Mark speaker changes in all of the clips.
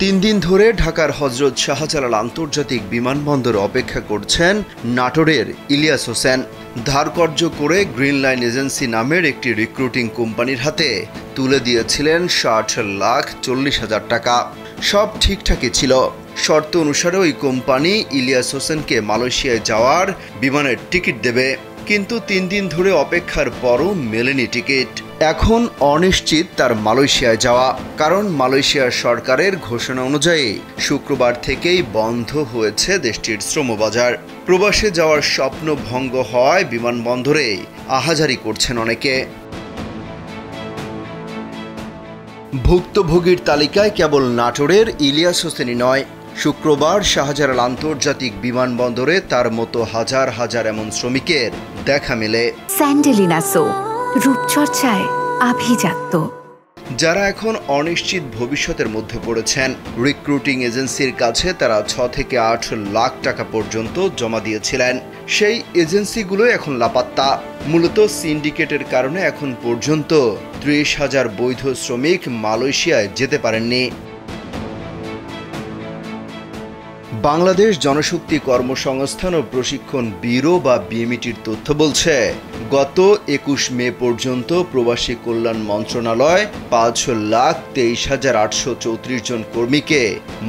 Speaker 1: তিন দিন ধরে ঢাকার হযরত শাহজালাল আন্তর্জাতিক বিমানবন্দরে অপেক্ষা করছেন নাটোরের ইলিয়াস হোসেন। ধারকর্জ করে গ্রিন লাইন এজেন্সি নামের একটি রিক্রুটিং কোম্পানির হাতে তুলে দিয়েছিলেন 60,40,000 টাকা। সব ঠিকঠাকই ছিল। শর্ত অনুসারে ওই কোম্পানি ইলিয়াস হোসেনকে মালয়েশিয়ায় যাওয়ার বিমানের টিকিট দেবে, কিন্তু 3 দিন ধরে অপেক্ষার পরও মেলেনি টিকিট। এখন অনিশ্চিত তার মালয়েশিয়ায় যাওয়া, কারণ মালয়েশিয়ার সরকারের ঘোষণা অনুযায়ী শুক্রবার থেকেই বন্ধ হয়েছে দেশটির শ্রমবাজার। প্রবাসে যাওয়ার স্বপ্ন ভঙ্গ হওয়ায় বিমানবন্দরে আহাজারি করছেন অনেকে। ভুক্তভোগীর তালিকায় কেবল নাটোরের ইলিয়াস হোসেনই নয়। শুক্রবার শাহজালাল আন্তর্জাতিক বিমানবন্দরে তার মতো হাজার হাজার এমন শ্রমিকের দেখা মেলে।
Speaker 2: স্যান্ডেলিনা সো, রূপচর্চায় আভিজাত্য।
Speaker 1: যারা এখন অনিশ্চিত ভবিষ্যতের মধ্যে পড়েছেন, রিক্রুটিং এজেন্সির কাছে তারা 6 থেকে 8 লাখ টাকা পর্যন্ত জমা দিয়েছিলেন। সেই এজেন্সিগুলো এখন লাপাত্তা। মূলত সিন্ডিকেটের কারণে এখন পর্যন্ত 30,000 বৈধ শ্রমিক মালয়েশিয়ায় যেতে পারেননি। বাংলাদেশ জনশক্তি কর্মসংস্থান ও প্রশিক্ষণ ব্যুরো বা বিএমইটির তথ্য বলছে, গত 21 মে পর্যন্ত প্রবাসী কল্যাণ মন্ত্রণালয় 5,23,834 জন কর্মীকে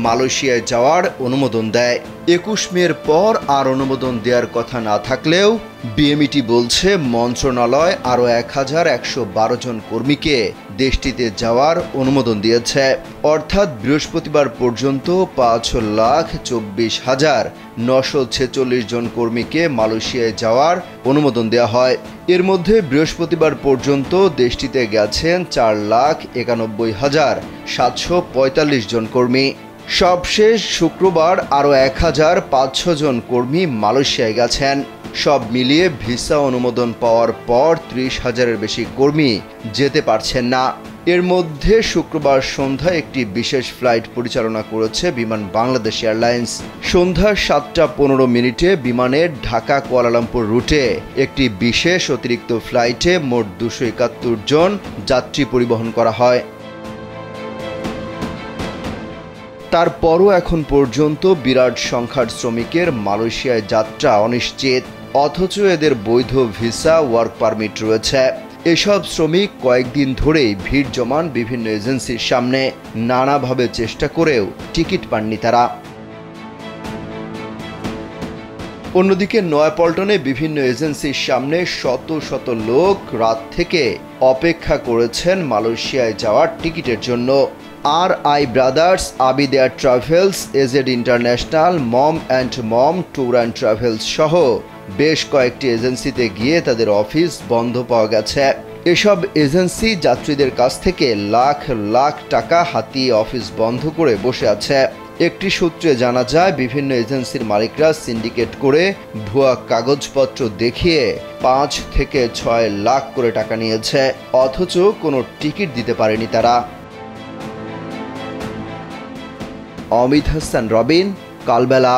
Speaker 1: মালয়েশিয়ায় যাওয়ার অনুমোদন দেয়। 21 মের পর আর অনুমোদন দেওয়ার কথা না থাকলেও বিএমইটি বলছে মন্ত্রণালয় আরও 1,112 জন কর্মীকে দেশটিতে যাওয়ার অনুমোদন দিয়েছে। অর্থাৎ বৃহস্পতিবার পর্যন্ত 5,24,946 জন কর্মীকে মালয়েশিয়ায় যাওয়ার অনুমোদন দেওয়া হয়। এর মধ্যে বৃহস্পতিবার পর্যন্ত দেশটিতে গেছেন 4,91,745 জন কর্মী। সবশেষ শুক্রবার আরও 1,500 জন কর্মী মালয়েশিয়ায় গেছেন। সব মিলিয়ে ভিসা অনুমোদন পাওয়ার পর 30,000-এর বেশি কর্মী যেতে পারছেন না। এর মধ্যে শুক্রবার সন্ধ্যায় একটি বিশেষ ফ্লাইট পরিচালনা করেছে বিমান বাংলাদেশ এয়ারলাইন্স। সন্ধ্যা 7:15 বিমানের ঢাকা কুয়ালালামপুর রুটে একটি বিশেষ অতিরিক্ত ফ্লাইটে মোট 271 জন যাত্রী পরিবহন করা হয়। তারপরও এখন পর্যন্ত বিরাট সংখ্যার শ্রমিকের মালয়েশিয়ায় যাত্রা অনিশ্চিত, অথচ এদের বৈধ ভিসা ওয়ার্ক পারমিট রয়েছে। এসব শ্রমিক কয়েকদিন ধরেই ভিড় জমান বিভিন্ন এজেন্সির সামনে। নানাভাবে চেষ্টা করেও টিকিট পাননি তারা। অন্যদিকে নয়াপল্টনে বিভিন্ন এজেন্সির সামনে শত শত লোক রাত থেকে অপেক্ষা করেছেন মালয়েশিয়ায় যাওয়ার টিকিটের জন্য। RI brothers, Abid air travels, AZ international, mom and mom tour and travels সহ বেশ কয়েকটি এজেন্সিতে গিয়ে তাদের অফিস বন্ধ পাওয়া গেছে। এসব এজেন্সি যাত্রীদের কাছ থেকে লাখ লাখ টাকা হাতিয়ে অফিস বন্ধ করে বসে আছে। একটি সূত্রে জানা যায়, বিভিন্ন এজেন্সির মালিকরা সিন্ডিকেট করে ভুয়া কাগজপত্র দেখিয়ে 5 থেকে 6 লাখ করে টাকা নিয়েছে, অথচ কোনো টিকিট দিতে পারেনি তারা। অমিত হাসান রবিন, কালবেলা।